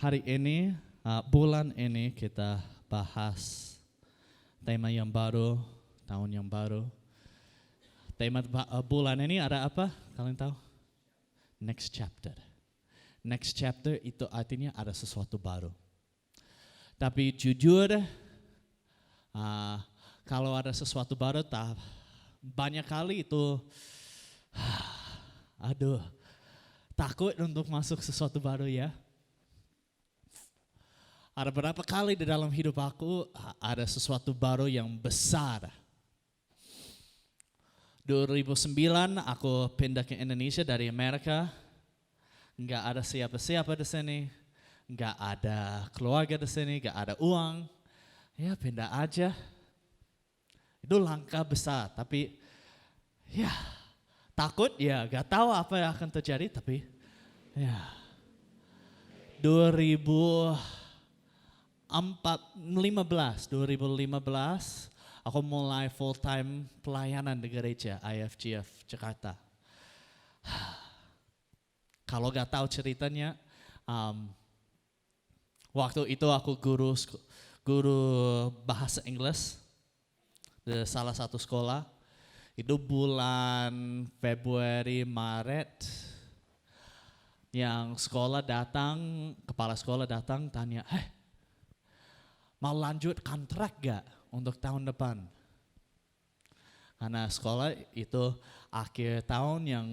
Hari ini, bulan ini kita bahas tema yang baru, tahun yang baru. Tema bulan ini ada apa? Kalian tahu? Next chapter. Next chapter itu artinya ada sesuatu baru. Tapi jujur, kalau ada sesuatu baru, banyak kali itu, takut untuk masuk sesuatu baru ya. Ada berapa kali di dalam hidup aku ada sesuatu baru yang besar. 2009 aku pindah ke Indonesia dari Amerika. Nggak ada siapa-siapa di sini. Nggak ada keluarga di sini, nggak ada uang. Ya pindah aja. Itu langkah besar, tapi ya takut ya, nggak tahu apa yang akan terjadi, tapi ya 2015 aku mulai full time pelayanan di gereja IFGF Jakarta. Kalau gak tahu ceritanya, waktu itu aku guru bahasa Inggris di salah satu sekolah. Itu bulan Februari Maret, yang kepala sekolah datang tanya, mau lanjut kontrak gak untuk tahun depan? Karena sekolah itu akhir tahun yang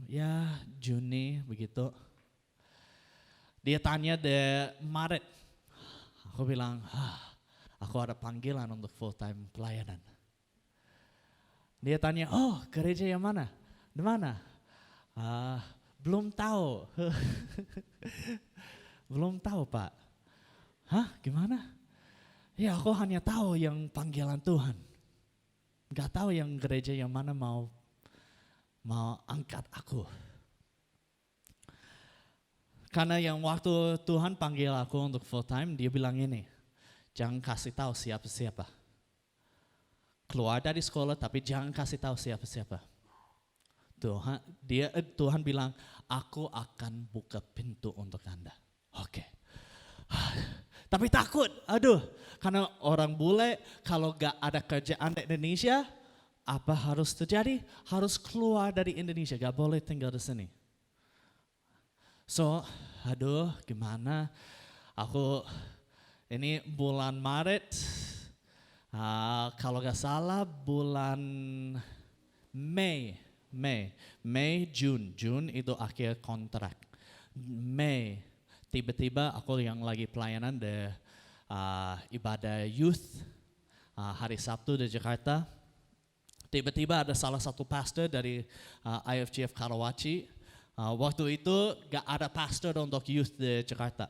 ya Juni begitu. Dia tanya di Maret. Aku bilang, aku ada panggilan untuk full time pelayanan. Dia tanya, gereja yang mana? Di mana? Belum tahu. Belum tahu Pak. Gimana? Ya aku hanya tahu yang panggilan Tuhan. Gak tahu yang gereja yang mana mau angkat aku. Karena yang waktu Tuhan panggil aku untuk full time, dia bilang ini, jangan kasih tahu siapa-siapa. Keluar dari sekolah tapi jangan kasih tahu siapa-siapa. Tuhan bilang, aku akan buka pintu untuk Anda. Oke. Tapi takut, karena orang bule kalau gak ada kerjaan di Indonesia, apa harus terjadi? Harus keluar dari Indonesia, gak boleh tinggal di sini. So, gimana? Ini bulan Maret, kalau gak salah bulan Mei, June itu akhir kontrak. Mei, tiba-tiba aku yang lagi pelayanan di ibadah youth hari Sabtu di Jakarta. Tiba-tiba ada salah satu pastor dari IFGF Karawaci. Waktu itu gak ada pastor untuk youth di Jakarta.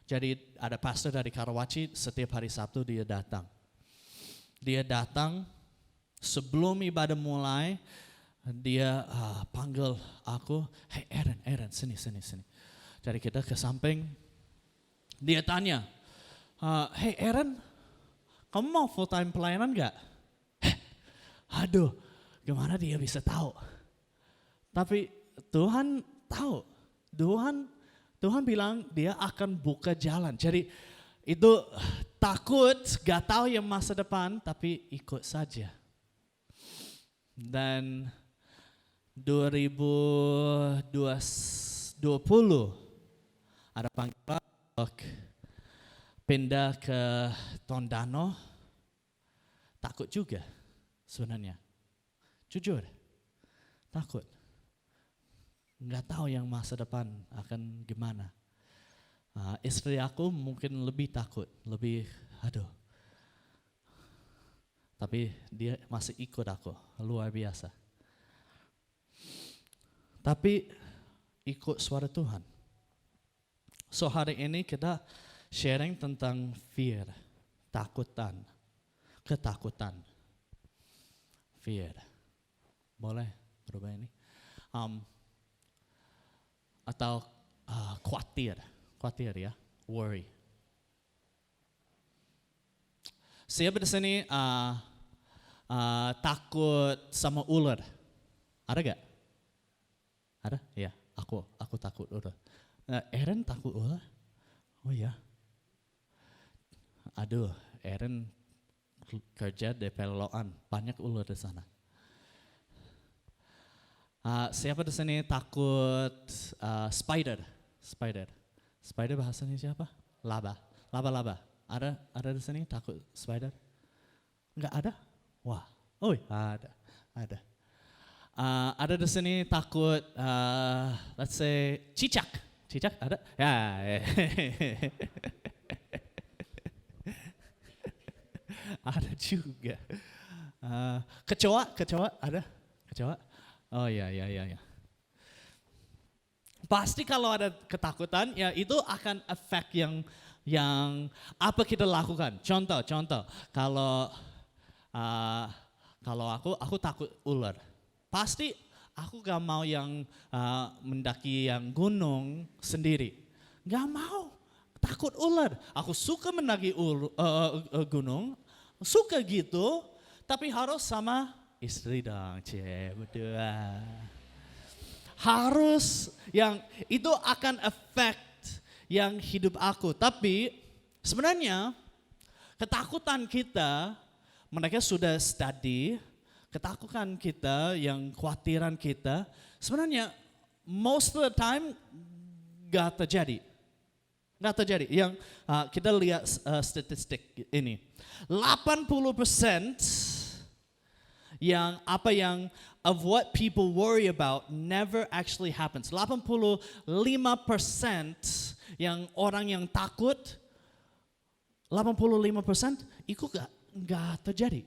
Jadi ada pastor dari Karawaci, setiap hari Sabtu dia datang. Dia datang sebelum ibadah mulai, dia panggil aku, hey Aaron, sini. Jadi kita ke samping, dia tanya, hey Aaron, kamu mau full time pelayanan gak? Gimana dia bisa tahu? Tapi Tuhan tahu, Tuhan bilang dia akan buka jalan. Jadi itu takut, gak tahu yang masa depan, tapi ikut saja. Dan 2020 ada panggilan untuk pindah ke Tondano. Takut juga sebenarnya. Jujur, takut. Nggak tahu yang masa depan akan gimana. Istri aku mungkin lebih takut, tapi dia masih ikut aku, luar biasa. Tapi ikut suara Tuhan. So hari ini kita sharing tentang fear, ketakutan. Fear. Boleh berubah ini? Atau khawatir ya, worry. Siapa di sini takut sama ular? Ada gak? Ada? Ya, aku takut ular. Aaron takut ular? Oh ya. Aduh, Aaron kerja di Peloan, banyak ular di sana. Siapa di sini takut spider? Spider bahasanya siapa? Laba. Ada di sini takut spider? Enggak ada? Wah, ada. Ada di sini takut, let's say cicak ada? Ya. Ada juga. Kecoa ada? Kecoa? Oh ya. Pasti kalau ada ketakutan, ya itu akan efek yang apa kita lakukan. Contoh, kalau aku takut ular. Pasti aku gak mau yang mendaki yang gunung sendiri. Gak mau, takut ular. Aku suka mendaki gunung, suka gitu, tapi harus sama istri dong, berdua. Harus yang itu akan efek yang hidup aku. Tapi sebenarnya ketakutan kita, mereka sudah study, ketakutan kita, yang khawatiran kita, sebenarnya most of the time gak terjadi. Yang kita lihat statistik ini. 80% yang of what people worry about never actually happens. 85% yang orang yang takut, 85% itu gak terjadi.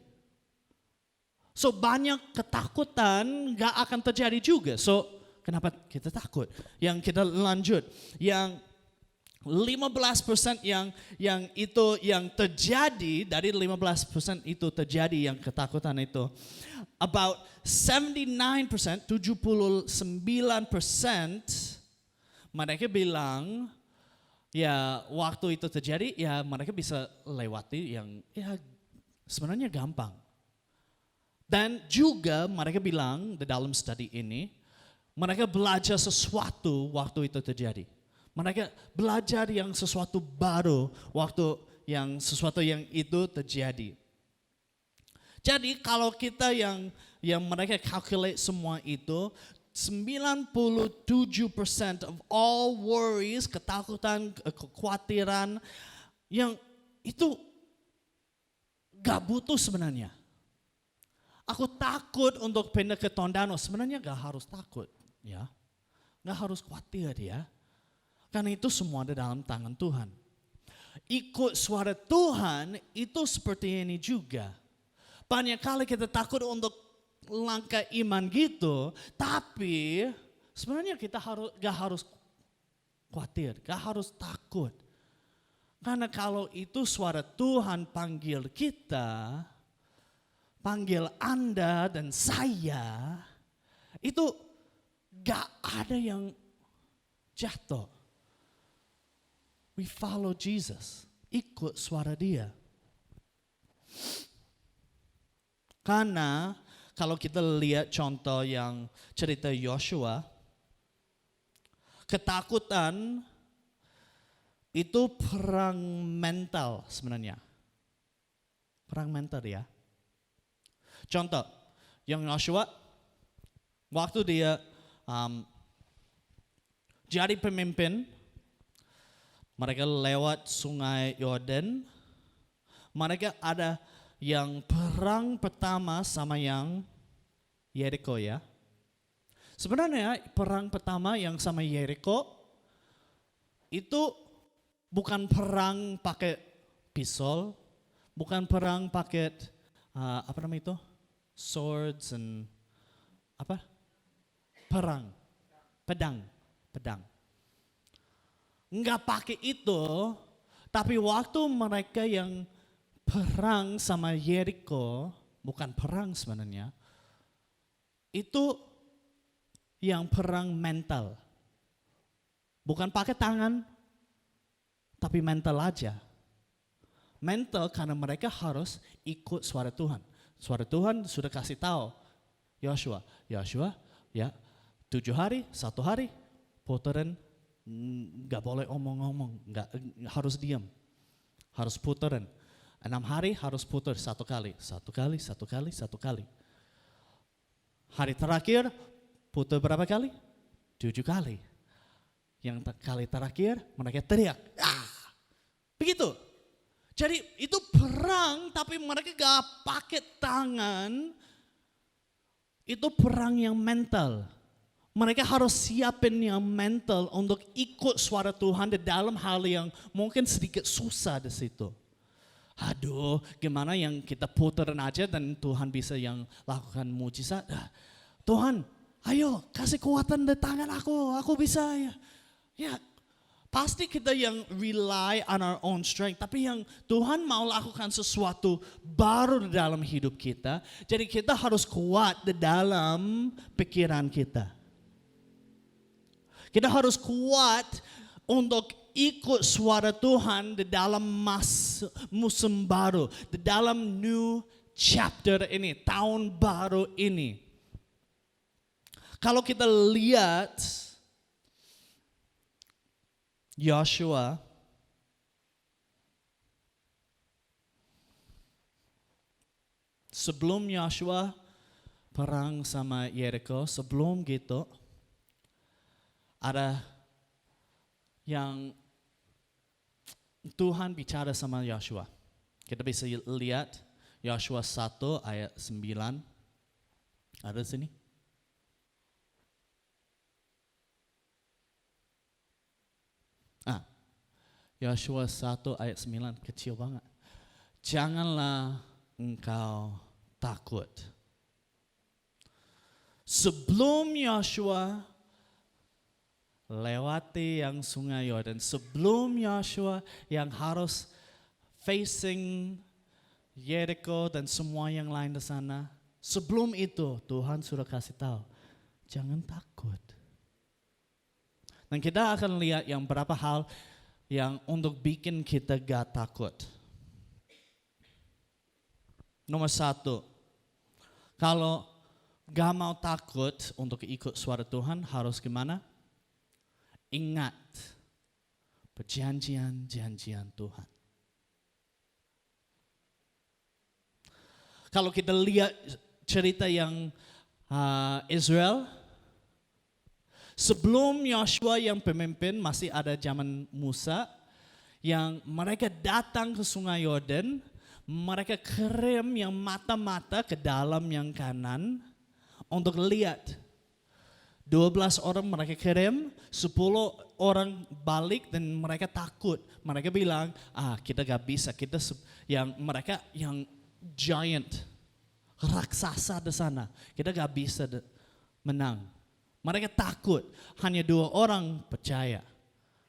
So banyak ketakutan gak akan terjadi juga. So kenapa kita takut? Yang kita lanjut, yang 15% yang itu yang terjadi, dari 15% itu terjadi yang ketakutan itu. About 79%, 79% mereka bilang ya waktu itu terjadi ya mereka bisa lewati yang ya sebenarnya gampang. Dan juga mereka bilang di dalam studi ini mereka belajar sesuatu waktu itu terjadi. Mereka belajar yang sesuatu baru waktu yang sesuatu yang itu terjadi. Jadi kalau kita yang mereka calculate semua itu, 97% of all worries, ketakutan, kekhawatiran, yang itu gak butuh sebenarnya. Aku takut untuk pindah ke Tondano, sebenarnya gak harus takut, ya, gak harus khawatir ya. Karena itu semua ada dalam tangan Tuhan. Ikut suara Tuhan itu seperti ini juga. Banyak kali kita takut untuk langkah iman gitu, tapi sebenarnya kita gak harus khawatir, gak harus takut. Karena kalau itu suara Tuhan panggil kita, panggil Anda dan saya, itu gak ada yang jatuh. We follow Jesus, ikut suara Dia. Karena kalau kita lihat contoh yang cerita Yosua, ketakutan itu perang mental sebenarnya. Perang mental ya. Contoh, yang Yosua, waktu dia jadi pemimpin, mereka lewat sungai Yordan, mereka ada yang perang pertama sama yang Yeriko ya. Sebenarnya perang pertama yang sama Yeriko itu bukan perang pakai pisau, bukan perang pakai apa namanya itu? Swords and apa? Pedang. Enggak pakai itu, tapi waktu mereka yang perang sama Yeriko, bukan perang sebenarnya, itu yang perang mental. Bukan pakai tangan, tapi mental aja. Mental karena mereka harus ikut suara Tuhan. Suara Tuhan sudah kasih tahu Yosua, ya 7 hari, 1 hari, putaran nggak boleh omong-omong, nggak harus diam, harus puteran. 6 hari harus putar 1 kali, 1 kali, 1 kali, 1 kali. Hari terakhir putar berapa kali? 7 kali. Yang kali terakhir mereka teriak. Begitu. Jadi itu perang tapi mereka gak pakai tangan. Itu perang yang mental. Mereka harus siapin yang mental untuk ikut suara Tuhan di dalam hal yang mungkin sedikit susah di situ. Aduh, gimana yang kita puterin aja dan Tuhan bisa yang lakukan mujizat. Tuhan, ayo kasih kekuatan di tangan aku bisa ya. Ya, pasti kita yang rely on our own strength. Tapi yang Tuhan mau lakukan sesuatu baru di dalam hidup kita. Jadi kita harus kuat di dalam pikiran kita. Kita harus kuat untuk ikut suara Tuhan di dalam musim baru. Di dalam new chapter ini, tahun baru ini. Kalau kita lihat Yosua sebelum Yosua perang sama Jericho, sebelum gitu ada yang Tuhan bicara sama Yosua. Kita bisa lihat Yosua 1 ayat 9. Ada di sini? Yosua 1 ayat 9, kecil banget. Janganlah engkau takut. Sebelum Yosua lewati yang sungai Yordan, sebelum Yosua yang harus facing Jericho dan semua yang lain di sana, sebelum itu Tuhan sudah kasih tahu, jangan takut. Dan kita akan lihat yang berapa hal yang untuk bikin kita gak takut. Nomor 1, kalau gak mau takut untuk ikut suara Tuhan harus gimana? Ingat perjanjian-janjian Tuhan. Kalau kita lihat cerita yang Israel, sebelum Yosua yang pemimpin masih ada zaman Musa yang mereka datang ke sungai Yordan, mereka kirim yang mata-mata ke dalam yang kanan untuk lihat. 12 orang mereka kirim, 10 orang balik dan mereka takut. Mereka bilang, kita gak bisa, kita yang mereka yang giant, raksasa di sana, kita gak bisa menang. Mereka takut, hanya 2 orang percaya.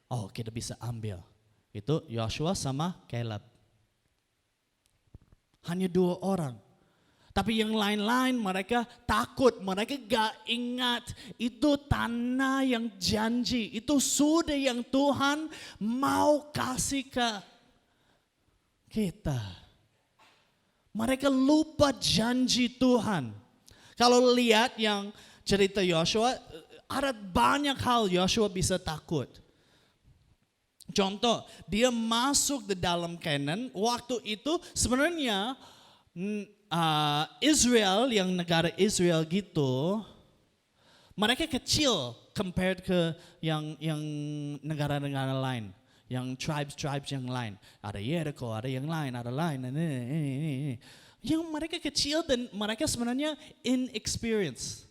Oh, kita bisa ambil. Itu Yosua sama Caleb. Hanya 2 orang. Tapi yang lain-lain mereka takut, mereka gak ingat itu tanah yang janji. Itu sudah yang Tuhan mau kasih ke kita. Mereka lupa janji Tuhan. Kalau lihat yang cerita Yosua, ada banyak hal Yosua bisa takut. Contoh, dia masuk di dalam Canaan, waktu itu sebenarnya Israel, yang negara Israel gitu, mereka kecil compared ke yang negara-negara lain, yang tribes yang lain. Ada Jericho, ada yang lain, ada lain. Yang mereka kecil dan mereka sebenarnya inexperienced.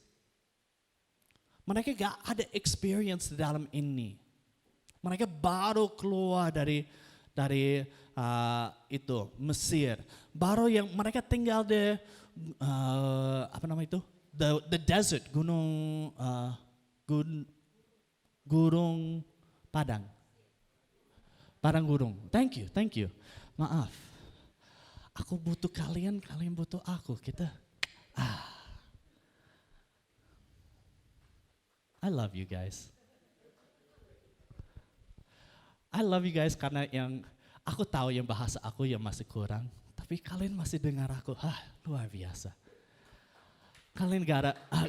Mereka gak ada experience di dalam ini. Mereka baru keluar dari itu Mesir. Baru yang mereka tinggal di the desert, gunung padang gurung. Thank you. Maaf. Aku butuh kalian butuh aku. Kita I love you guys. I love you guys karena yang aku tahu yang bahasa aku yang masih kurang, tapi kalian masih dengar aku, luar biasa.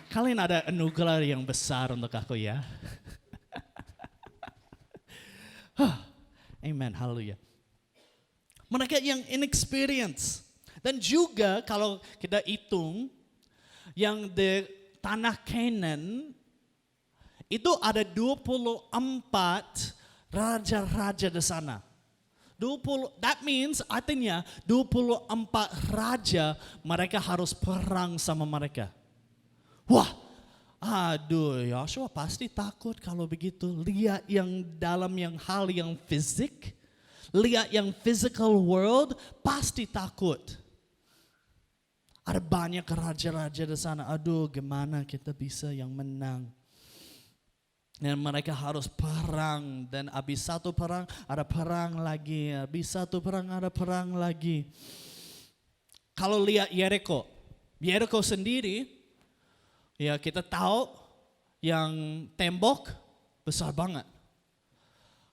Kalian ada anugerah yang besar untuk aku ya. Amen, haleluya. Mereka yang inexperience. Dan juga kalau kita hitung, yang di tanah Canaan, itu ada 24 raja-raja di sana. That means artinya 24 raja mereka harus perang sama mereka. Wah, aduh, Yosua pasti takut kalau begitu. Lihat yang dalam yang hal yang fisik, lihat yang physical world, pasti takut. Ada banyak raja-raja di sana. Aduh, gimana kita bisa yang menang? Dan mereka harus perang. Dan habis satu perang, ada perang lagi. Habis satu perang, ada perang lagi. Kalau lihat Jericho. Jericho sendiri, ya kita tahu yang tembok besar banget.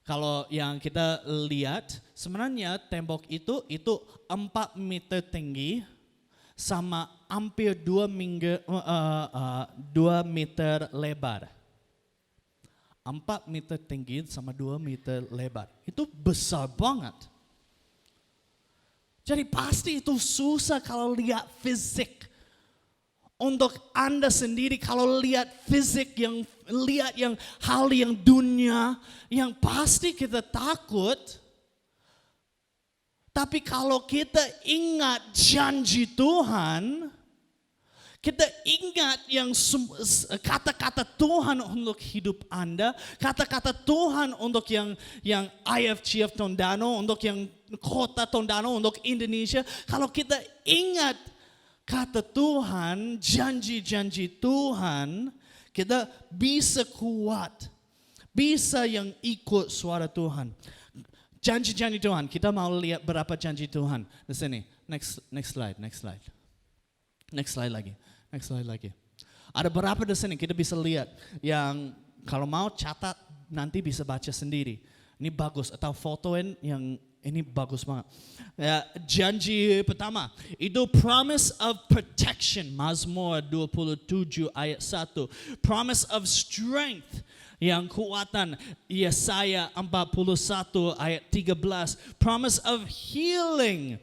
Kalau yang kita lihat, sebenarnya tembok itu 4 meter tinggi sama hampir 2 meter lebar. 4 meter tinggi sama 2 meter lebar. Itu besar banget. Jadi pasti itu susah kalau lihat fisik. Untuk Anda sendiri kalau lihat fisik, lihat yang hal yang dunia, yang pasti kita takut. Tapi kalau kita ingat janji Tuhan, kita ingat yang kata-kata Tuhan untuk hidup Anda, kata-kata Tuhan untuk yang IFGF Tondano, untuk yang kota Tondano, untuk Indonesia. Kalau kita ingat kata Tuhan, janji-janji Tuhan, kita bisa kuat, bisa yang ikut suara Tuhan. Janji-janji Tuhan, kita mau lihat berapa janji Tuhan di sini. Next slide. Next slide lagi. Ada berapa di sini kita bisa lihat yang kalau mau catat nanti bisa baca sendiri. Ini bagus atau fotoin yang ini bagus banget. Ya, janji pertama itu promise of protection. Mazmur 27 ayat 1. Promise of strength. Yang kuatan Yesaya 41 ayat 13. Promise of healing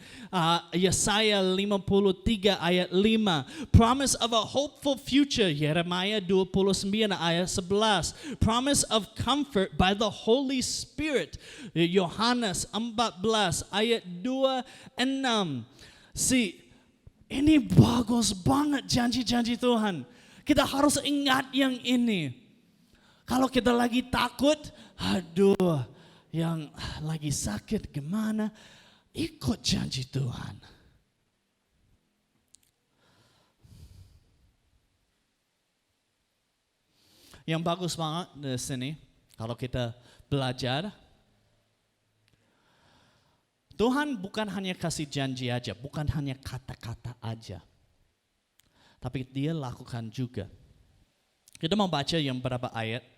Yesaya 53 ayat 5. Promise of a hopeful future Yeremia 29 ayat 11. Promise of comfort by the Holy Spirit Yohanes 14 ayat 26. Ini bagus banget janji-janji Tuhan. Kita harus ingat yang ini. Kalau kita lagi takut, aduh, yang lagi sakit gimana? Ikut janji Tuhan. Yang bagus banget di sini, kalau kita belajar, Tuhan bukan hanya kasih janji aja, bukan hanya kata-kata aja, tapi Dia lakukan juga. Kita mau baca yang berapa ayat.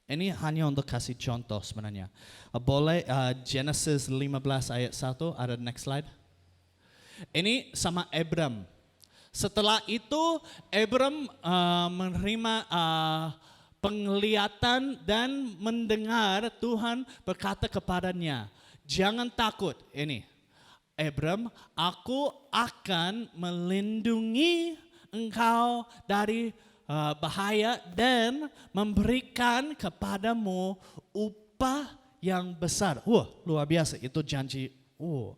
Ini hanya untuk kasih contoh sebenarnya. Boleh Genesis 15 ayat 1, ada next slide. Ini sama Abram. Setelah itu Abram menerima penglihatan dan mendengar Tuhan berkata kepadanya, jangan takut. Ini Abram, aku akan melindungi engkau dari bahaya dan memberikan kepadamu upah yang besar. Wah, luar biasa. Itu janji.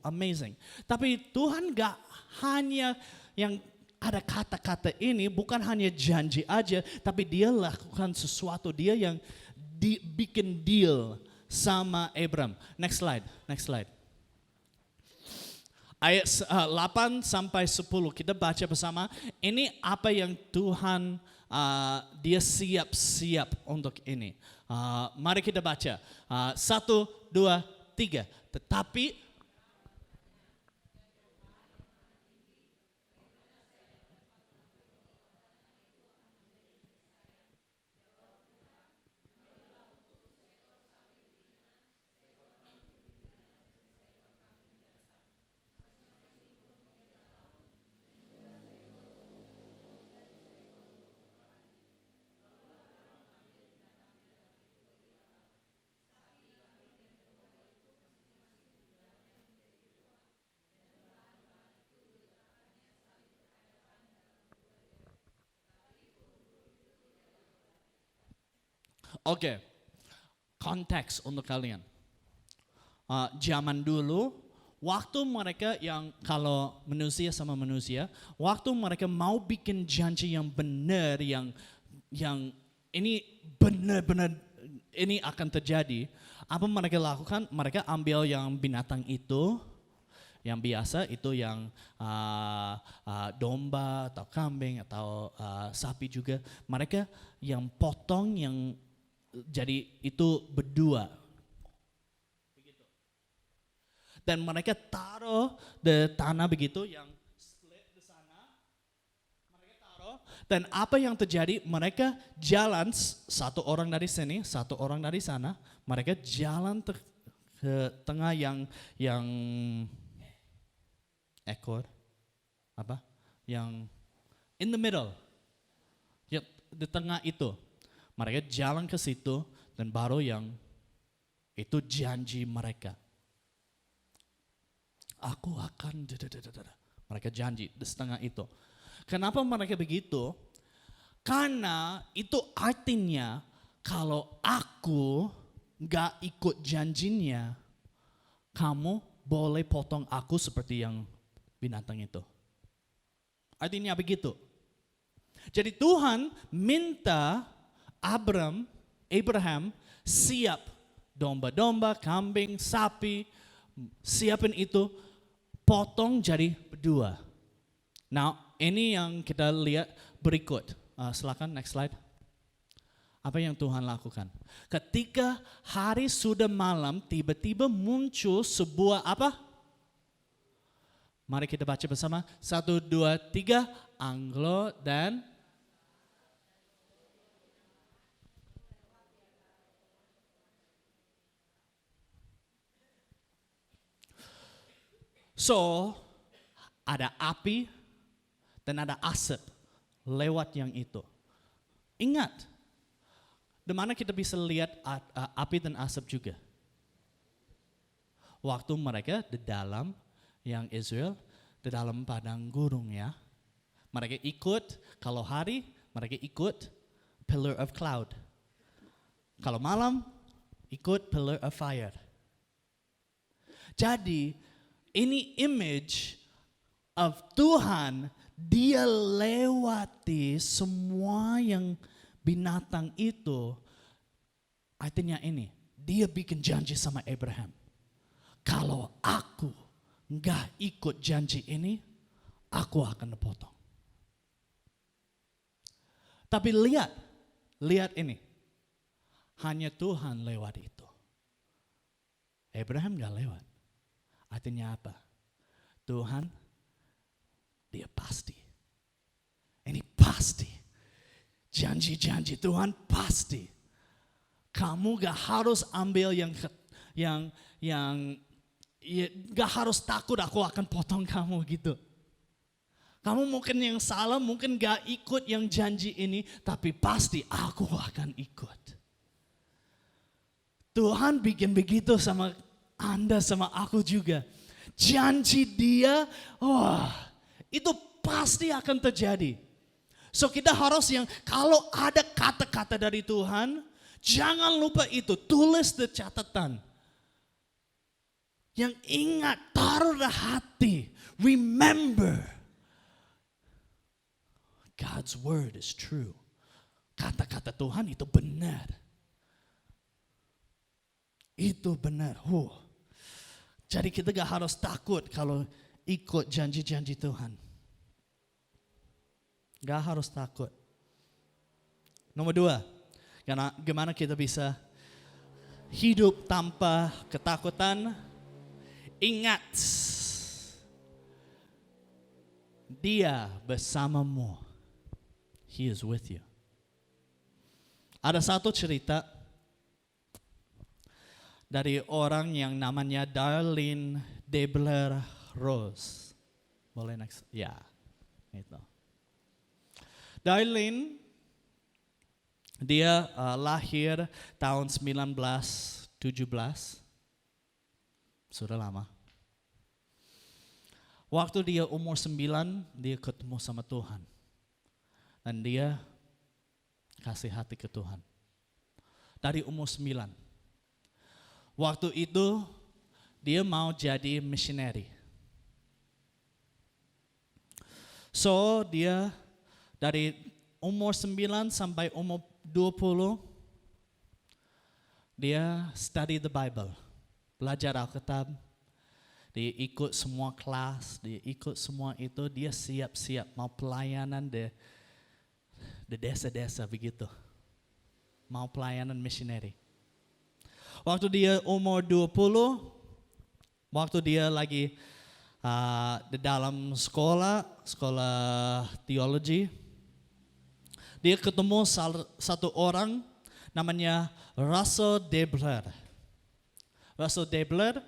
Amazing. Tapi Tuhan gak hanya yang ada kata-kata ini, bukan hanya janji aja, tapi Dia lakukan sesuatu. Dia yang bikin deal sama Abram. Next slide. Ayat 8 sampai 10 kita baca bersama. Ini apa yang Tuhan Dia siap-siap untuk ini. Mari kita baca. 1, 2, 3. Tetapi Oke, konteks untuk kalian. Zaman dulu, waktu mereka yang kalau manusia sama manusia, waktu mereka mau bikin janji yang benar, yang ini benar-benar ini akan terjadi, apa mereka lakukan? Mereka ambil yang binatang itu, yang biasa itu yang domba atau kambing atau sapi juga. Mereka yang potong yang jadi itu berdua. Dan mereka taruh di tanah begitu yang split di sana. Mereka taruh dan apa yang terjadi? Mereka jalan satu orang dari sini, satu orang dari sana. Mereka jalan ke tengah yang ekor apa? Yang in the middle. Ya, di tengah itu. Mereka jalan ke situ dan baru yang itu janji mereka. Aku akan mereka janji di setengah itu. Kenapa mereka begitu? Karena itu artinya kalau aku gak ikut janjinya, kamu boleh potong aku seperti yang binatang itu. Artinya begitu. Jadi Tuhan minta Abraham siap domba-domba, kambing, sapi, siapin itu, potong jadi berdua. Nah, ini yang kita lihat berikut. Silakan next slide. Apa yang Tuhan lakukan? Ketika hari sudah malam, tiba-tiba muncul sebuah apa? Mari kita baca bersama. 1, 2, 3. Anglo dan so, ada api dan ada asap lewat yang itu. Ingat, di mana kita bisa lihat api dan asap juga? Waktu mereka di dalam yang Israel, di dalam padang gurun ya. Mereka ikut, kalau hari mereka ikut pillar of cloud. Kalau malam ikut pillar of fire. Jadi ini image of Tuhan, dia lewati semua yang binatang itu. Artinya ini, dia bikin janji sama Abraham. Kalau aku nggak ikut janji ini, aku akan dipotong. Tapi lihat ini. Hanya Tuhan lewat itu. Abraham nggak lewat. Artinya apa? Tuhan, dia pasti. Ini pasti. Janji-janji Tuhan pasti. Kamu gak harus ambil yang gak harus takut aku akan potong kamu gitu. Kamu mungkin yang salah, mungkin gak ikut yang janji ini, tapi pasti aku akan ikut. Tuhan bikin begitu sama Anda, sama aku juga. Janji dia, itu pasti akan terjadi. So kita harus yang, kalau ada kata-kata dari Tuhan, jangan lupa itu, tulis di catatan. Yang ingat, taruh di hati, remember. God's word is true. Kata-kata Tuhan itu benar. Itu benar. Jadi kita gak harus takut kalau ikut janji-janji Tuhan. Gak harus takut. Nomor 2, gimana kita bisa hidup tanpa ketakutan? Ingat, Dia bersamamu. He is with you. Ada satu cerita dari orang yang namanya Darlene Debler Rose. Boleh next? Ya, itu. Darlene, dia lahir tahun 1917. Sudah lama. Waktu dia umur 9, dia ketemu sama Tuhan. Dan dia kasih hati ke Tuhan. dari umur 9. Waktu itu dia mau jadi missionary. So dia dari umur 9 sampai umur 20 dia study the Bible, belajar Alkitab. Dia ikut semua kelas, dia ikut semua itu, dia siap-siap mau pelayanan di desa-desa begitu. Mau pelayanan missionary. Waktu dia umur 20, waktu dia lagi di dalam sekolah teologi, dia ketemu satu orang namanya Russell Debler. Russell Debler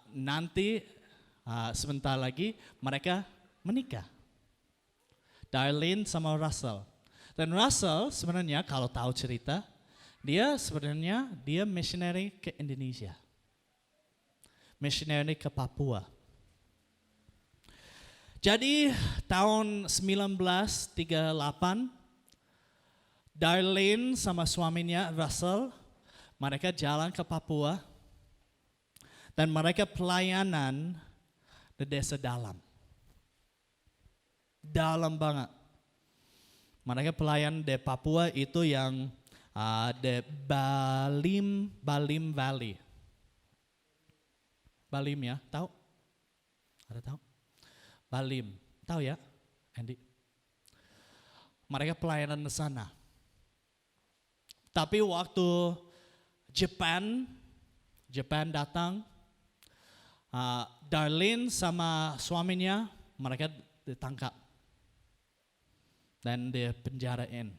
nanti sebentar lagi mereka menikah. Darlene sama Russell. Dan Russell sebenarnya kalau tahu cerita, dia missionary ke Indonesia. Missionary ke Papua. Jadi tahun 1938, Darlene sama suaminya Russell, mereka jalan ke Papua dan mereka pelayanan di desa dalam. Dalam banget. Mereka pelayan di Papua itu yang di Balim Valley. Balim ya, tahu? Ada tahu? Balim, tahu ya, Andy? Mereka pelayanan di sana. Tapi waktu Jepang datang, Darlene sama suaminya mereka ditangkap dan dipenjarain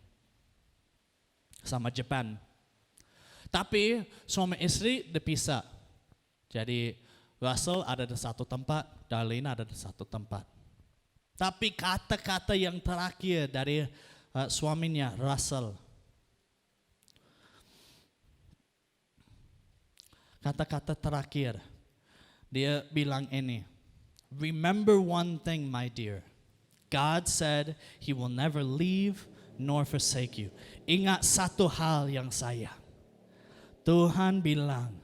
sama Jepang. Tapi suami istri dipisah. Jadi Russell ada di satu tempat, Darlene ada di satu tempat. Tapi kata-kata yang terakhir dari suaminya Russell, kata-kata terakhir, dia bilang ini, "Remember one thing, my dear. God said He will never leave nor forsake you." Ingat satu hal yang sayang. Tuhan bilang,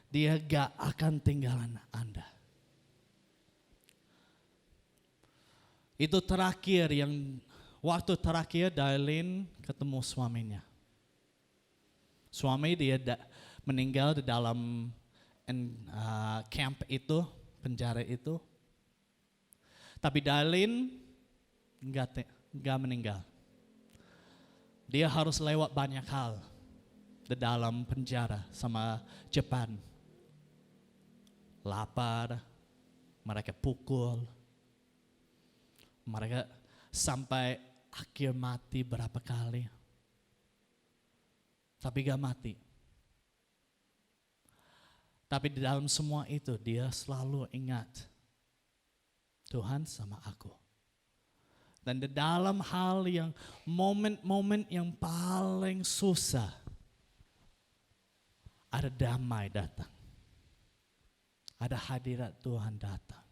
Dia gak akan tinggalan Anda. Itu terakhir waktu terakhir Darlene ketemu suaminya. Suami dia meninggal di dalam camp itu, penjara itu. Tapi Darlene enggak meninggal. Dia harus lewat banyak hal di dalam penjara sama Jepang. Lapar, mereka pukul, mereka sampai akhir mati berapa kali. Tapi gak mati. Tapi di dalam semua itu dia selalu ingat Tuhan sama aku. Dan di dalam hal yang momen-momen yang paling susah, ada damai datang. Ada hadirat Tuhan datang.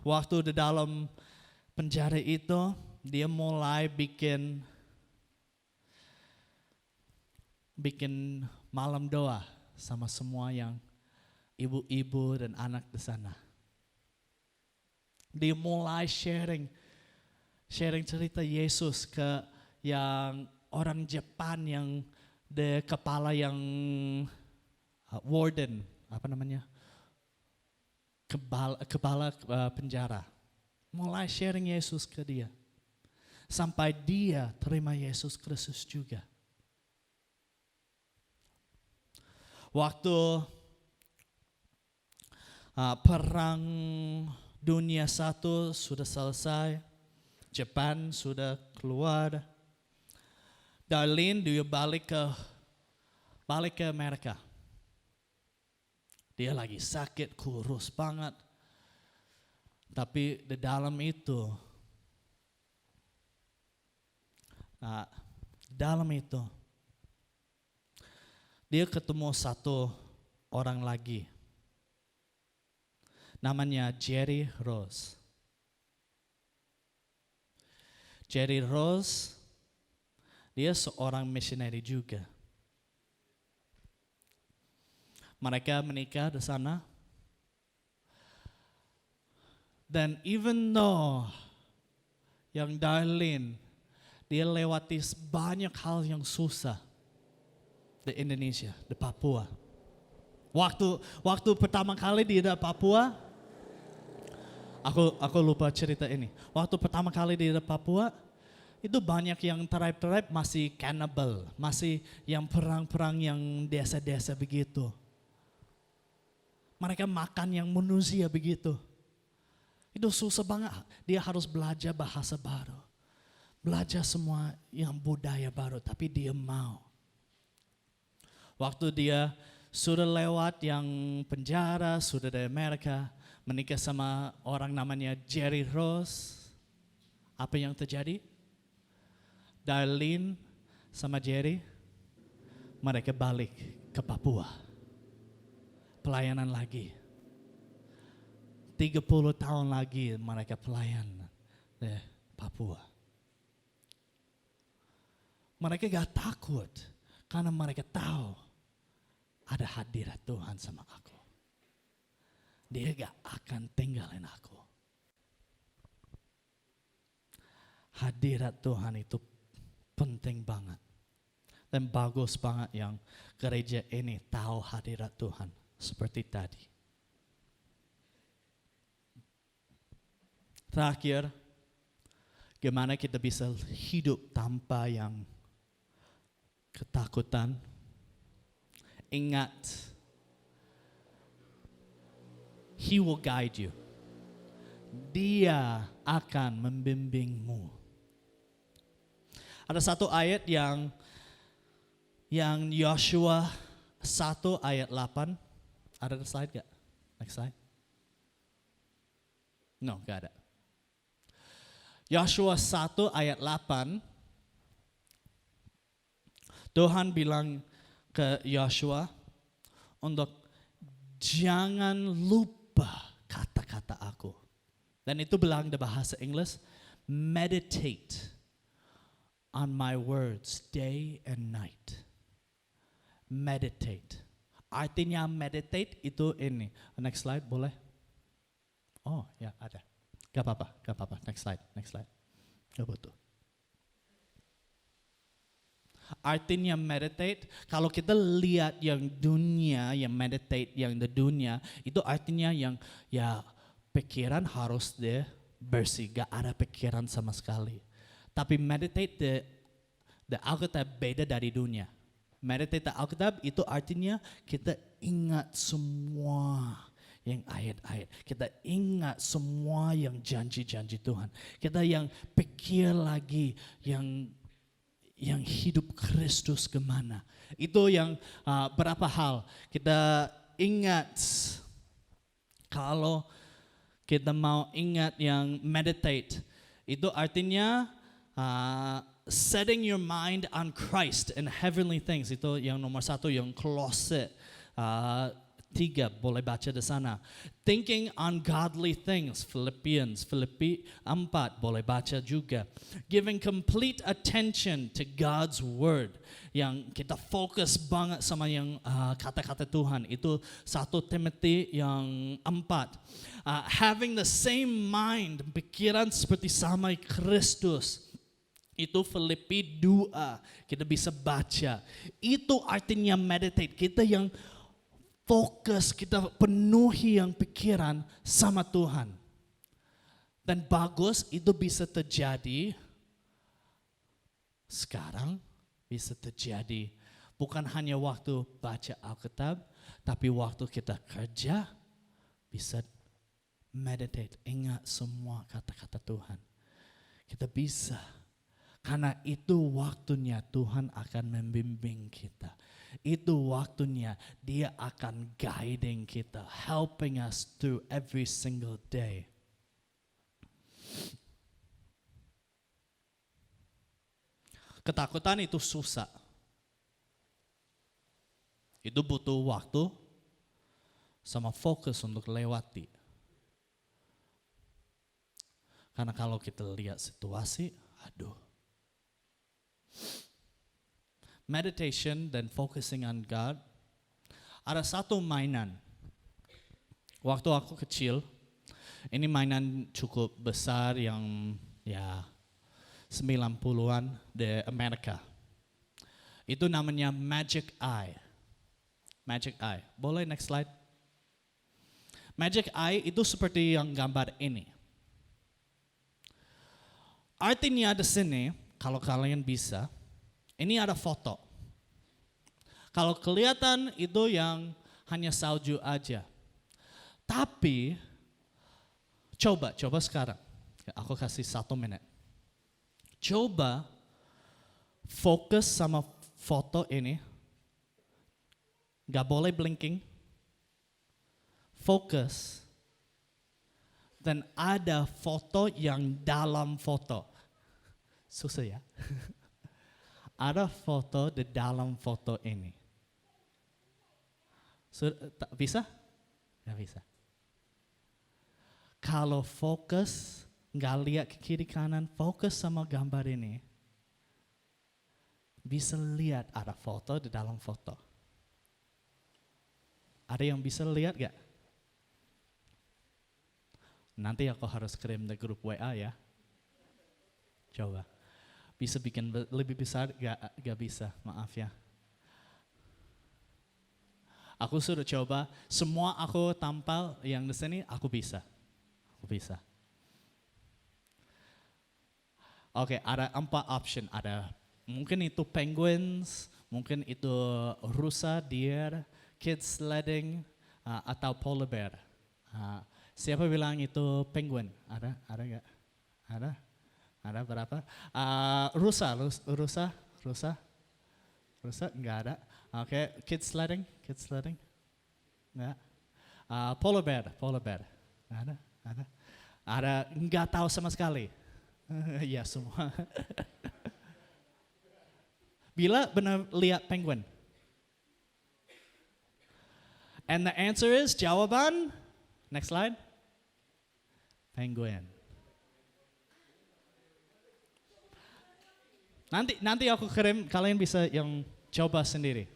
Waktu di dalam penjara itu, dia mulai bikin malam doa sama semua yang ibu-ibu dan anak di sana. Dia mulai sharing cerita Yesus ke yang orang Jepang yang the kepala yang warden, apa namanya? Kepala penjara. Mulai sharing Yesus ke dia. Sampai dia terima Yesus Kristus juga. Waktu perang dunia I sudah selesai, Jepang sudah keluar, Darlene dia balik ke Amerika. Dia lagi sakit, kurus banget. Tapi di dalam itu, dia ketemu satu orang lagi. Namanya Jerry Rose. Jerry Rose, dia seorang missionary juga. Mereka menikah di sana. Dan even though yang Darlene, dia lewati banyak hal yang susah di Indonesia, di Papua. Waktu pertama kali dia di Papua, aku lupa cerita ini. Waktu pertama kali dia di Papua, itu banyak yang tribe masih cannibal, masih yang perang-perang yang desa-desa begitu. Mereka makan yang manusia begitu. Itu susah banget. Dia harus belajar bahasa baru. Belajar semua yang budaya baru, tapi dia mau. Waktu dia sudah lewat yang penjara, sudah dari Amerika, menikah sama orang namanya Jerry Rose. Apa yang terjadi? Darlene sama Jerry, mereka balik ke Papua. Pelayanan lagi. 30 tahun lagi mereka pelayan di Papua. Mereka gak takut karena mereka tahu ada hadirat Tuhan sama aku. Dia gak akan tinggalin aku. Hadirat Tuhan itu penting banget. Dan bagus banget yang gereja ini tahu hadirat Tuhan seperti tadi. Terakhir, gimana kita bisa hidup tanpa yang ketakutan? Ingat, He will guide you. Dia akan membimbingmu. Ada satu ayat yang Yosua 1 ayat 8. Ada slide gak? Next slide. No, gak ada. Yosua 1 ayat 8. Tuhan bilang ke Yosua untuk jangan lupa kata-kata aku. Dan itu bilang di bahasa Inggris, meditate on my words day and night. Meditate. Artinya meditate itu ini. Next slide boleh? Oh ya ada. Gak apa-apa. Next slide. Gak butuh. Artinya meditate, kalau kita lihat yang dunia, yang meditate yang di dunia, itu artinya yang ya pikiran harus deh bersih, gak ada pikiran sama sekali. Tapi meditate the Alkitab beda dari dunia. Meditate the Alkitab itu artinya kita ingat semua yang ayat-ayat. Kita ingat semua yang janji-janji Tuhan. Kita yang pikir lagi yang hidup Kristus kemana. Itu yang berapa hal kita ingat. Kalau kita mau ingat yang meditate, itu artinya setting your mind on Christ and heavenly things. Itu yang nomor 1, yang Kolose 3 boleh baca di sana. Thinking on godly things, Filipi 4 boleh baca juga. Giving complete attention to God's word, yang kita fokus banget sama yang kata-kata Tuhan. Itu 1 Timothy yang 4. Having the same mind, pikiran seperti sama Kristus. Itu Filipi 2, kita bisa baca. Itu artinya meditate, kita yang fokus, kita penuhi yang pikiran sama Tuhan. Dan bagus itu bisa terjadi sekarang, bisa terjadi bukan hanya waktu baca Alkitab, tapi waktu kita kerja bisa meditate, ingat semua kata-kata Tuhan. Kita bisa, karena itu waktunya Tuhan akan membimbing kita. Itu waktunya dia akan guiding kita, helping us through every single day. Ketakutan itu susah. Itu butuh waktu sama fokus untuk lewati. Karena kalau kita lihat situasi, Aduh. Meditation dan focusing on God. Ada satu mainan. Waktu aku kecil, ini mainan cukup besar yang ya 90-an di Amerika. Itu namanya Magic Eye. Magic Eye. Boleh next slide? Magic Eye itu seperti yang gambar ini. Artinya di sini, kalau kalian bisa, ini ada foto. Kalau kelihatan itu yang hanya salju aja. Tapi, coba sekarang. Aku kasih 1 menit. Coba fokus sama foto ini. Gak boleh blinking. Fokus. Dan ada foto yang dalam foto. Susah ya? Ada foto di dalam foto ini. Bisa? Gak bisa. Kalau fokus, gak lihat ke kiri kanan, fokus sama gambar ini. Bisa lihat ada foto di dalam foto. Ada yang bisa lihat gak? Nanti aku harus kirim di grup WA ya. Coba. Bisa bikin lebih besar, gak bisa, maaf ya. Aku sudah coba, semua aku tampal yang di sini, aku bisa. Oke, ada 4 option. Ada mungkin itu penguins, mungkin itu rusa, deer, kids sledding, atau polar bear. Siapa bilang itu penguin? Ada gak? Ada berapa? Rusa, enggak ada. Oke, kids sledding, enggak. Polar bear, ada. Ada, enggak tahu sama sekali. Ya semua. Bila benar lihat penguin? And the answer is jawaban. Next slide. Penguin. Nanti aku kirim, kalian bisa yang coba sendiri.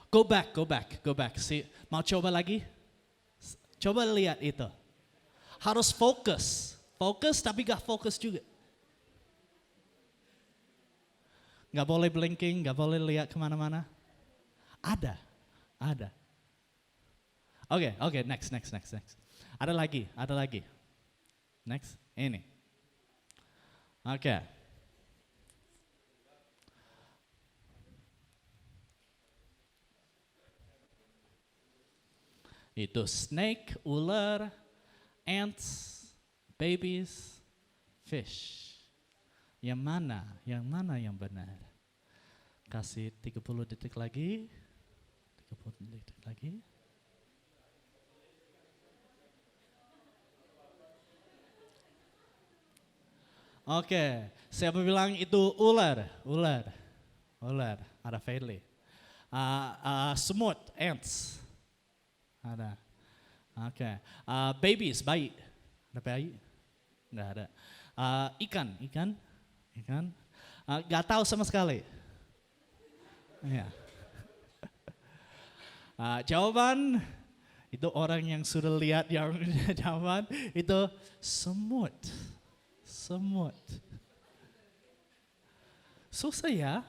Go back. Mau coba lagi? Coba lihat itu. Harus fokus tapi gak fokus juga. Gak boleh blinking, gak boleh lihat kemana-mana. Ada. Oke, next. Ada lagi. Next, ini. Oke. Itu snake, ular, ants, babies, fish. Yang mana yang benar? Kasih 30 detik lagi. Oke, siapa bilang itu ular? Ada Fadli. Semut, ants. Ada. Oke. Babies, bayi. Ada bayi? Enggak ada. Ikan. Gak tahu sama sekali. Ya. Jawaban itu orang yang sudah lihat yang jawaban itu semut. Susah ya?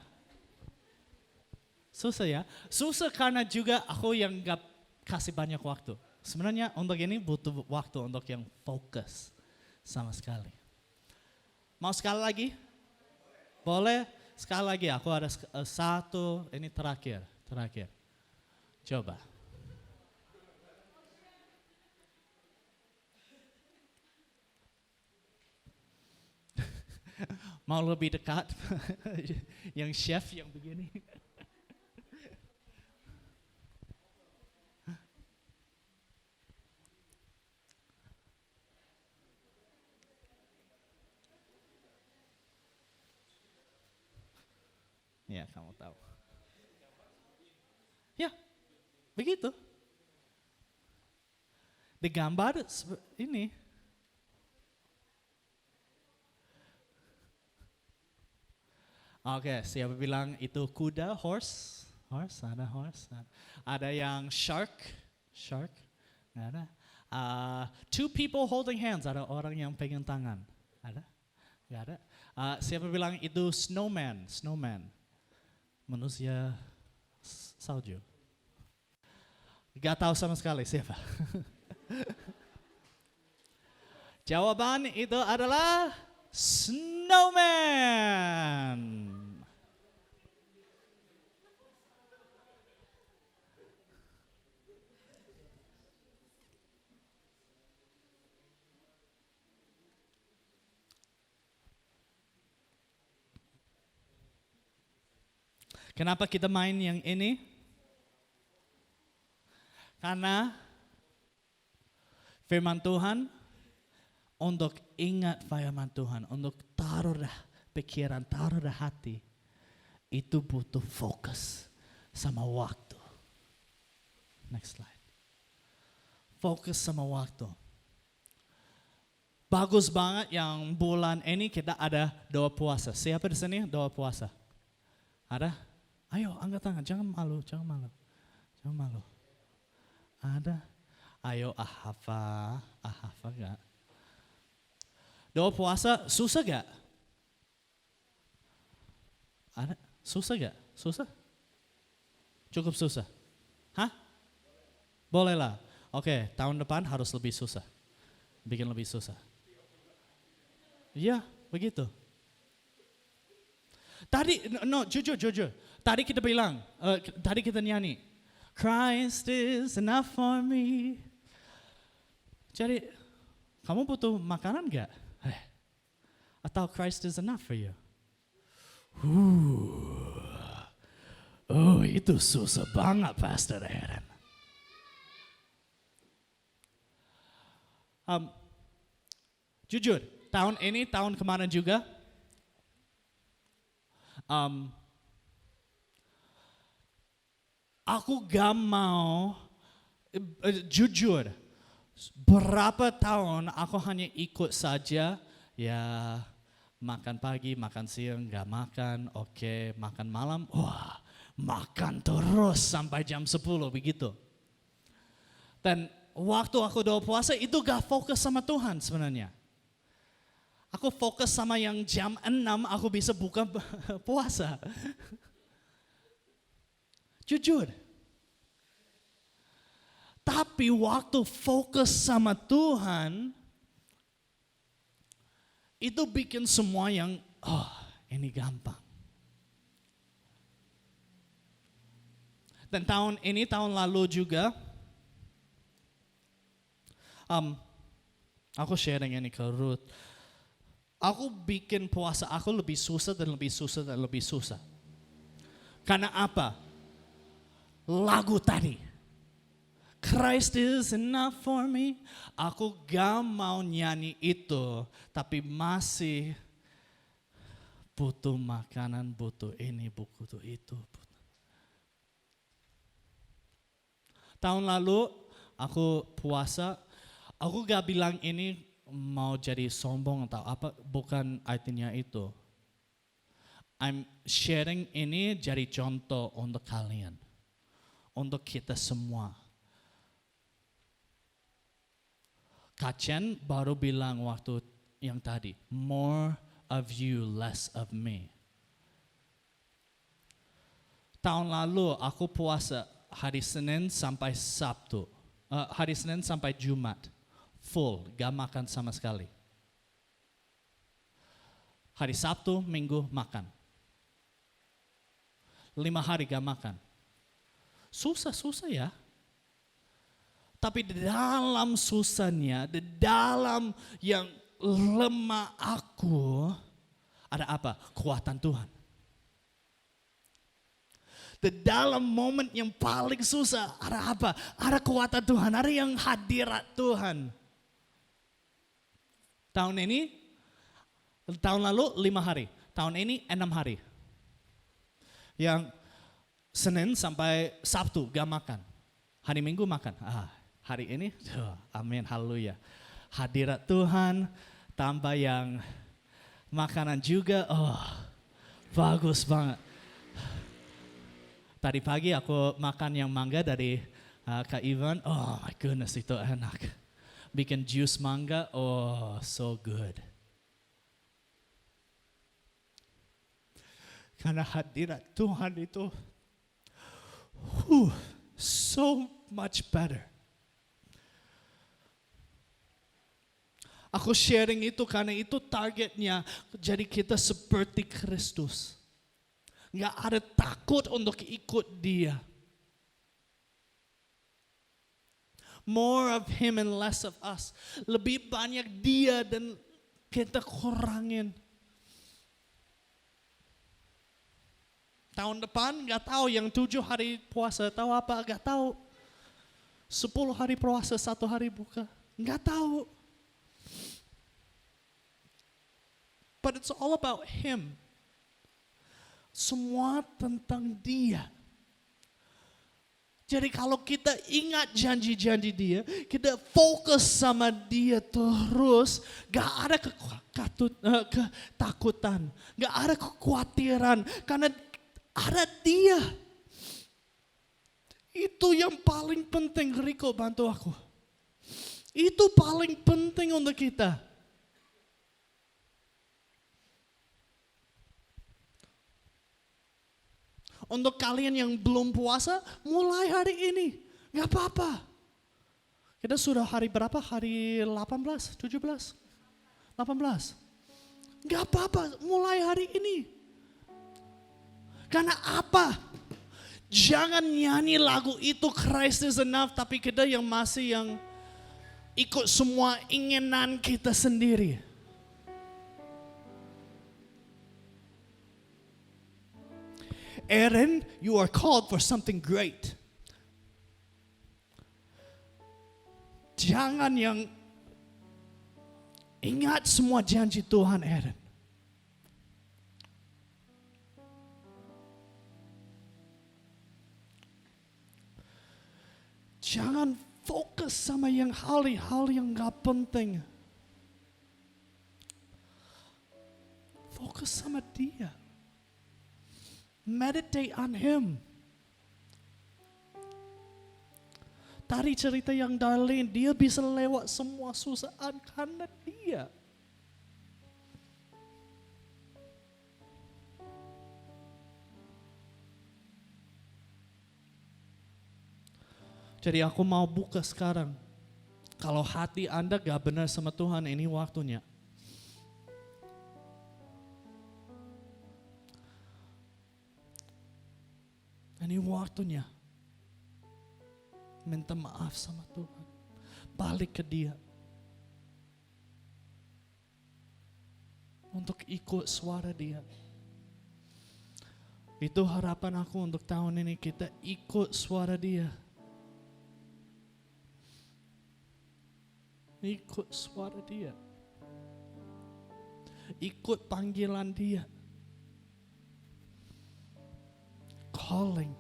Susah karena juga aku yang gak kasih banyak waktu. Sebenarnya untuk ini butuh waktu untuk yang fokus sama sekali. Mau sekali lagi? Boleh? Sekali lagi, aku ada 1, ini terakhir. Coba. Mau lebih dekat? Yang chef yang begini. Ya, kamu tahu. Ya, begitu. Digambar ini. Oke, siapa bilang itu kuda, horse? Horse, ada horse. Ada yang shark, shark, nggak ada. Two people holding hands, ada orang yang pegang tangan. Ada? Nggak ada. Siapa bilang itu snowman, snowman? Manusia salju. Gak tahu sama sekali siapa. Jawaban itu adalah snowman. Kenapa kita main yang ini? Karena firman Tuhan, untuk ingat firman Tuhan, untuk taruh dah pikiran, taruh dah hati, itu butuh fokus sama waktu. Next slide. Fokus sama waktu. Bagus banget yang bulan ini kita ada doa puasa. Siapa di sini doa puasa? Ada? Ayo angkat tangan, jangan malu, jangan malu. Jangan malu. Ada? Ayo Ahava gak? Doa puasa susah gak? Ada? Susah gak? Susah? Cukup susah? Hah? Boleh lah. Oke, tahun depan harus lebih susah. Bikin lebih susah. Iya, begitu. Tadi, jujur. Tadi kita bilang, tadi kita nyanyi, Christ is enough for me. Jadi, kamu butuh makanan gak? Atau Christ is enough for you? Oh, itu susah banget, Pastor Aaron. Jujur, tahun ini, tahun kemarin juga, aku gak mau, jujur, berapa tahun aku hanya ikut saja, ya makan pagi, makan siang, gak makan, oke, makan malam, wah makan terus sampai jam 10 begitu. Dan waktu aku doa puasa itu gak fokus sama Tuhan sebenarnya. Aku fokus sama yang jam 6 aku bisa buka puasa. Jujur. Tapi waktu fokus sama Tuhan, itu bikin semua yang, ini gampang. Dan tahun ini, tahun lalu juga, aku sharing ini ke Ruth. Aku bikin puasa aku lebih susah dan lebih susah dan lebih susah. Karena apa? Lagu tadi. Christ is enough for me. Aku gak mau nyanyi itu, tapi masih butuh makanan, butuh ini, butuh itu. Tahun lalu aku puasa, aku gak bilang ini mau jadi sombong atau apa, bukan artinya itu. I'm sharing ini jadi contoh untuk kalian, untuk kita semua. Kacen baru bilang waktu yang tadi, more of you, less of me. Tahun lalu aku puasa hari Senin sampai Sabtu, hari Senin sampai Jumat. Full, gak makan sama sekali. Hari Sabtu, Minggu makan. 5 hari gak makan. Susah ya. Tapi di dalam susahnya, di dalam yang lemah aku, ada apa? Kekuatan Tuhan. Di dalam momen yang paling susah, ada apa? Ada kekuatan Tuhan, ada yang hadirat Tuhan. Tahun ini, tahun lalu 5 hari, tahun ini 6 hari. Yang Senin sampai Sabtu gak makan, hari Minggu makan. Hari ini, amin, haleluya. Hadirat Tuhan, tambah yang makanan juga, Bagus banget. Tadi pagi aku makan yang mangga dari Kak Ivan. Oh my goodness, itu enak. Bikin jus mangga, oh so good. Karena hadirat Tuhan itu so much better. Aku sharing itu karena itu targetnya. Jadi kita seperti Kristus. Nggak ada takut untuk ikut dia. More of him and less of us. Lebih banyak dia dan kita kurangin. Tahun depan nggak tahu yang 7 hari puasa tahu apa, nggak tahu. 10 hari puasa, 1 hari buka, nggak tahu. But it's all about him. Semua tentang dia. Jadi kalau kita ingat janji-janji dia, kita fokus sama dia terus, gak ada ketakutan, gak ada kekhawatiran, karena ada dia. Itu yang paling penting. Riko, bantu aku. Itu paling penting untuk kita. Untuk kalian yang belum puasa, mulai hari ini. Gak apa-apa. Kita sudah hari berapa? Hari 18, 17, 18. Gak apa-apa, mulai hari ini. Karena apa? Jangan nyanyi lagu itu Christ is enough, tapi kita yang masih yang ikut semua inginan kita sendiri. Aaron, you are called for something great. Jangan yang ingat semua janji Tuhan, Aaron. Jangan fokus sama yang hal-hal yang gak penting. Fokus sama dia. Meditate on him. Tadi cerita yang Darlene, dia bisa lewat semua susaan karena dia. Jadi aku mau buka sekarang. Kalau hati Anda gak benar sama Tuhan, ini waktunya. Ini waktunya. Minta maaf sama Tuhan. Balik ke dia. Untuk ikut suara dia. Itu harapan aku untuk tahun ini, kita ikut suara dia. Ikut suara dia. Ikut panggilan dia. Calling.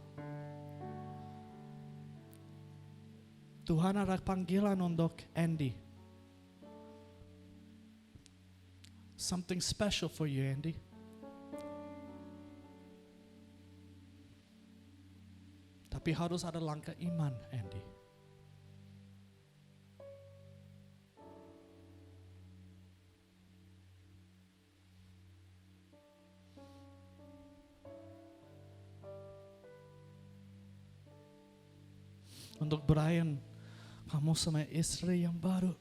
Tuhan ada panggilan untuk Andy. Something special for you, Andy. Tapi harus ada langkah iman, Andy. Untuk Brian, kamu sama istri yang baru.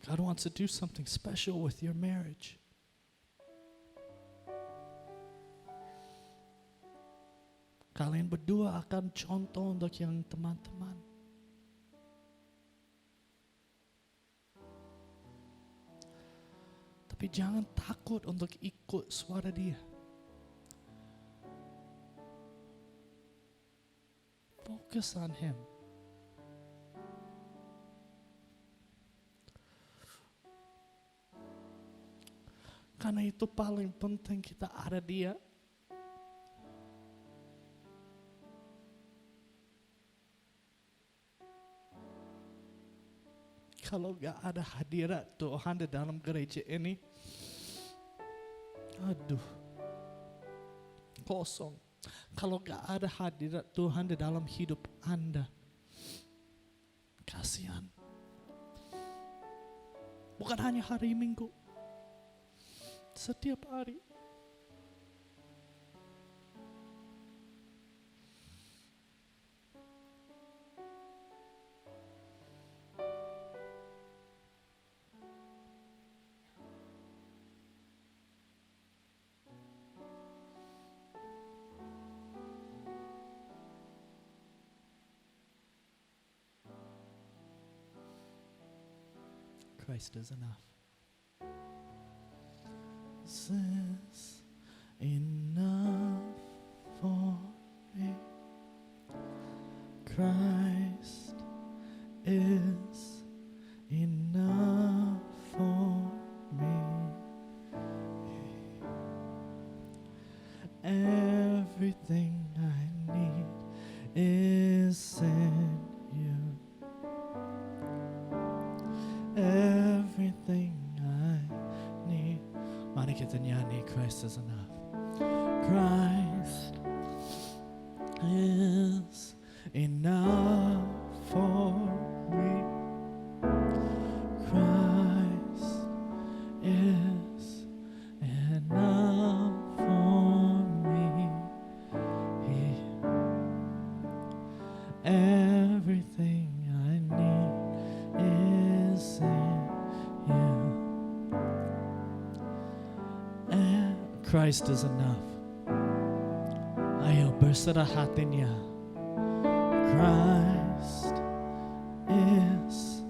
God wants to do something special with your marriage. Kalian berdua akan contoh untuk yang teman-teman. Tapi jangan takut untuk ikut suara dia. Focus on him. Karena itu paling penting, kita ada dia. kalau gak ada hadirat Tuhan di dalam gereja ini, aduh, kosong. Kalau gak ada hadirat Tuhan di dalam hidup Anda, kasihan. Bukan hanya hari Minggu, setiap hari. Christ is enough. This is enough for me. Christ is enough for me. Everything I need is in you. Everything I need. Mari kita nyanyi, Christ is enough. Christ is enough for me. Christ is enough for me. Everything I need is in you. And Christ is enough. Ayo berserah hatinya. Christ is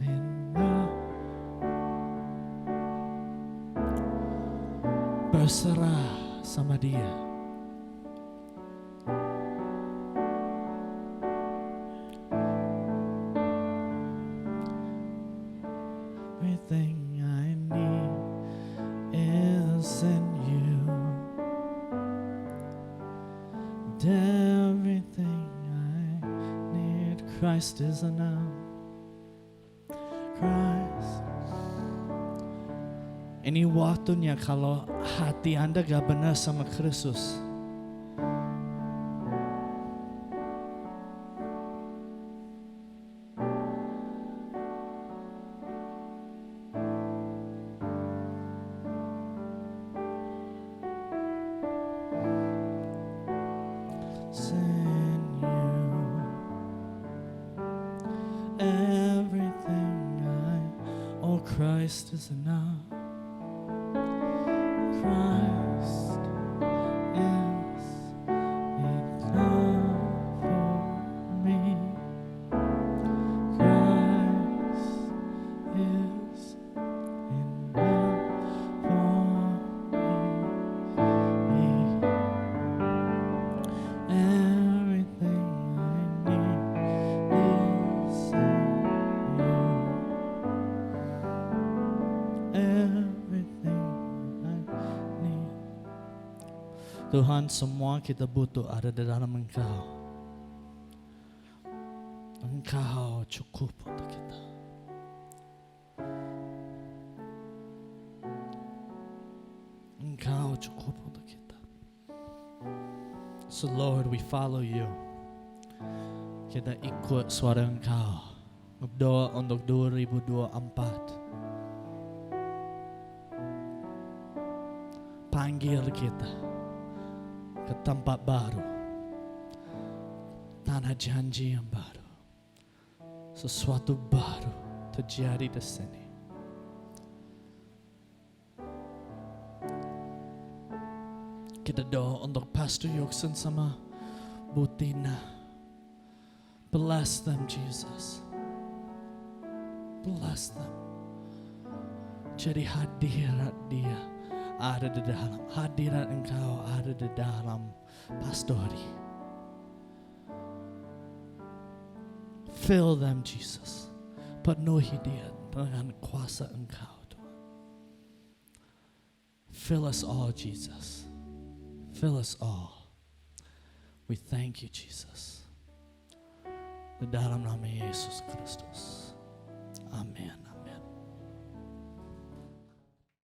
enough. Berserah sama dia. Everything I need is in you. And everything I need, Christ is enough. Christ. Ini waktunya kalau hati Anda gak benar sama Kristus. It's in you. Everything oh, Christ is enough. Christ is enough for me. Christ is enough for me. Everything I need is in you. Everything I need. Tuhan, semua kita butuh ada di dalam Engkau. Engkau cukup untuk kita. Engkau cukup untuk kita. So Lord, we follow you. Kita ikut suara Engkau. Berdoa untuk 2024. Panggil kita ke tempat baru, tanah janji yang baru, sesuatu baru terjadi di sini. Kita doa untuk Pastor Yoksan sama Bu Tina. Bless them, Jesus. Bless them. Jadi hadirat dia ada di dalam, hadirat Engkau ada di dalam pastori. Fill them, Jesus. Penuhi dia dengan kuasa Engkau, Tuhan. Fill us all, Jesus. Fill us all. We thank you, Jesus. Di dalam nama Yesus Kristus.